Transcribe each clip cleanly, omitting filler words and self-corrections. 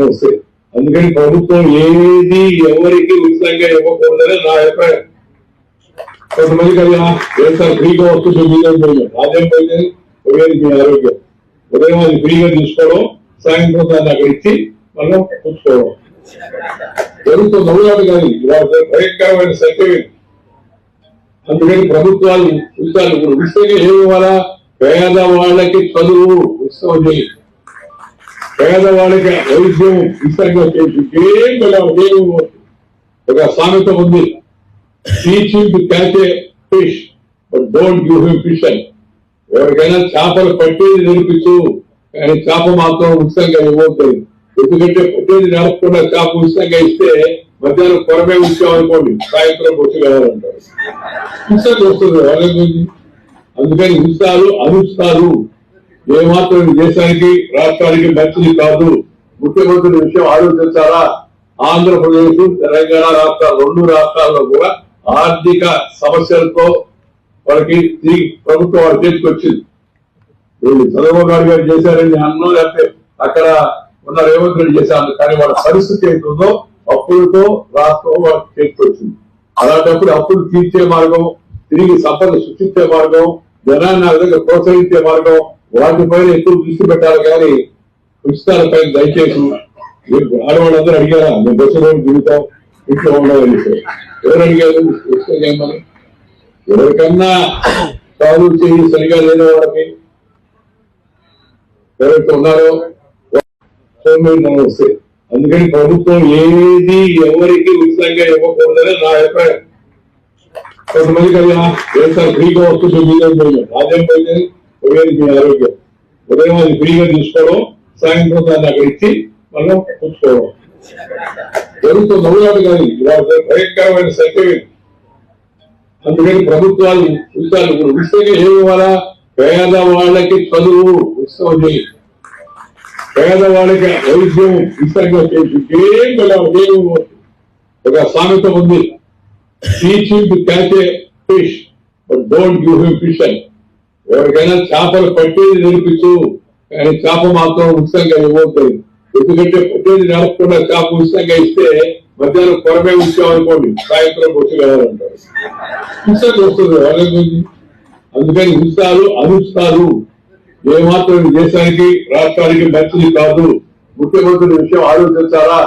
వస్తాయి. అందుకని ప్రభుత్వం ఏది ఎవరికి ఉచితంగా ఇవ్వకూడదని నా అభిప్రాయం. కొంతమంది కదా సార్ ఫ్రీగా వస్తుంది రాజ్యం పోయింది పోయేది మీ ఆరోగ్యం. ఉదయం అది ఫ్రీగా తీసుకోవడం, సాయంత్రం దాన్ని అక్కడ ఇచ్చి మనం పుచ్చుకోవడం జరుగుతుంది. అవునాడు కానీ భయంకరమైన సంఖ్య. అందుకని ప్రభుత్వాలు ఉచితాలు ఇప్పుడు ఉచితంగా ఏమి ఇవ్వాలా? పేదవాళ్ళకి చదువు ఉచితం చేయి, పేదవాళ్ళకి వైద్యం ఉచితంగా చేసి ఏం వెళ్ళాలి. ఒక సామెత ఉంది, teaching to catch A fish but don't give him fish అని. ఎవరికైనా చేపలు పట్టేది నేర్పించు, కానీ చేప మాత్రం ఉచితంగా ఇవ్వబోతుంది. ఎందుకంటే పట్టేది నేర్పకుండా చేప ఉచితంగా ఇస్తే మధ్యాహ్నం కొరమే ఉంచామనుకోండి, సాయంత్రం వచ్చి వెళ్ళాలంటారు. ఉచితంగా వస్తుంది వాళ్ళ గురించి. అందుకని ఉచితాలు అనుచితాలు ఏమాత్రం దేశానికి రాష్ట్రానికి మంచిది కాదు. ముఖ్యమంత్రి విషయం ఆలోచించాలా. ఆంధ్రప్రదేశ్ తెలంగాణ రాష్ట్రాలు రెండు రాష్ట్రాల్లో కూడా ఆర్థిక సమస్యలతో వాళ్ళకి ప్రభుత్వం వాళ్ళ చేతికి వచ్చింది. వీళ్ళు చంద్రబాబు నాయుడు గారు చేశారని అన్నం, లేకపోతే అక్కడ ఉన్న రేవంత్ రెడ్డి చేశారు. కానీ వాళ్ళ పరిస్థితి ఏంటుందో అప్పులతో రాష్ట్రం వాళ్ళకి చేతికి వచ్చింది. అలాంటప్పుడు అప్పులు తీర్చే మార్గం, తిరిగి సంపద సృష్టించే మార్గం, జనాన్ని ఆ విధంగా ప్రోత్సహించే మార్గం, వాటిపైన ఎక్కువ దృష్టి పెట్టాలి. కానీ ఉచితాలపైన దయచేసి ఆడవాళ్ళందరూ అడిగారా మేము బస్సులో దిగుతాం ఇంట్లో ఉండవని. ఎవరు అడిగారు ఏమని? ఎవరికన్నా చాలు చేయి సరిగా లేని వాళ్ళకి ఎవరైతే ఉన్నారో వస్తాయి. అందుకని ప్రభుత్వం ఏది ఎవరికి ఉచితంగా ఇవ్వకూడదని నా అభిప్రాయం. కొంతమంది కదా సార్ ఫ్రీగా వస్తుంది రాజ్యం పోయింది పోయేది మీ ఆరోగ్యం. ఉదయం అది ఫ్రీగా తీసుకోవడం, సాయంత్రం దాన్ని అక్కడ ఇచ్చి మనం పుచ్చుకోవడం జరుగుతుంది. అవునాడు కానీ భయంకరమైన సంఖ్య. అందుకని ప్రభుత్వాలు ఉచితాలు ఇప్పుడు ఉచితంగా ఏమి ఇవ్వాలా? పేదవాళ్ళకి చదువు ఉచితం చేయి, పేదవాళ్ళకి వైద్యం ఉచితంగా చేసి ఏం వెళ్ళాలి. ఒక సామెత ఉంది, teaching to catch A fish but don't give him fish అని. ఎవరికైనా చేపలు పట్టేది నేర్పించు, కానీ చేప మాత్రం ఉచితంగా ఇవ్వబోతుంది. ఎందుకంటే పట్టేది నేర్పకుండా చేప ఉచితంగా ఇస్తే మధ్యాహ్నం కొరమే ఉంచామనుకోండి, సాయంత్రం వచ్చి వెళ్ళాలంటారు. ఉచితంగా వస్తుంది వాళ్ళ గురించి. అందుకని ఉచితాలు అనుచితాలు ఏమాత్రం దేశానికి రాష్ట్రానికి మంచిది కాదు. ముఖ్యమంత్రి విషయం ఆలోచించాలా.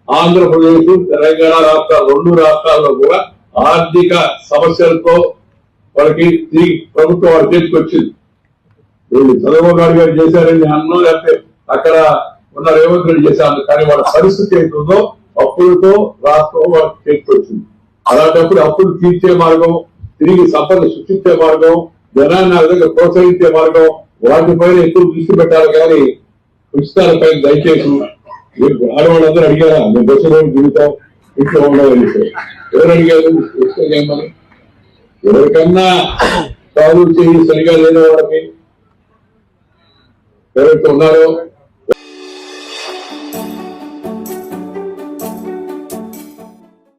ఆంధ్రప్రదేశ్ తెలంగాణ రాష్ట్రాలు రెండు రాష్ట్రాల్లో కూడా ఆర్థిక సమస్యలతో వాళ్ళకి ప్రభుత్వం వాళ్ళ చేతికి వచ్చింది. వీళ్ళు చంద్రబాబు నాయుడు గారు చేశారని అన్నం, లేకపోతే అక్కడ ఉన్న రేవంత్ రెడ్డి చేశారు. కానీ వాళ్ళ పరిస్థితి ఏంటుందో అప్పులతో రాష్ట్రం వాళ్ళకి చేతికి వచ్చింది. అలాంటప్పుడు అప్పులు తీర్చే మార్గం, తిరిగి సంపద సృష్టించే మార్గం, జనాన్ని ఆ విధంగా ప్రోత్సహించే మార్గం, వాటిపైన ఎక్కువ దృష్టి పెట్టాలి. కానీ ఉచితాలపైన దయచేసి ఆడవాళ్ళందరూ అడిగారా మేము బస్సులో దిగుతాం ఇంట్లో ఉండవని. ఎవరు అడిగారు ఏమని? ఎవరికన్నా చాలు చేయి సరిగా లేని వాళ్ళకి ఎవరైతే ఉన్నారో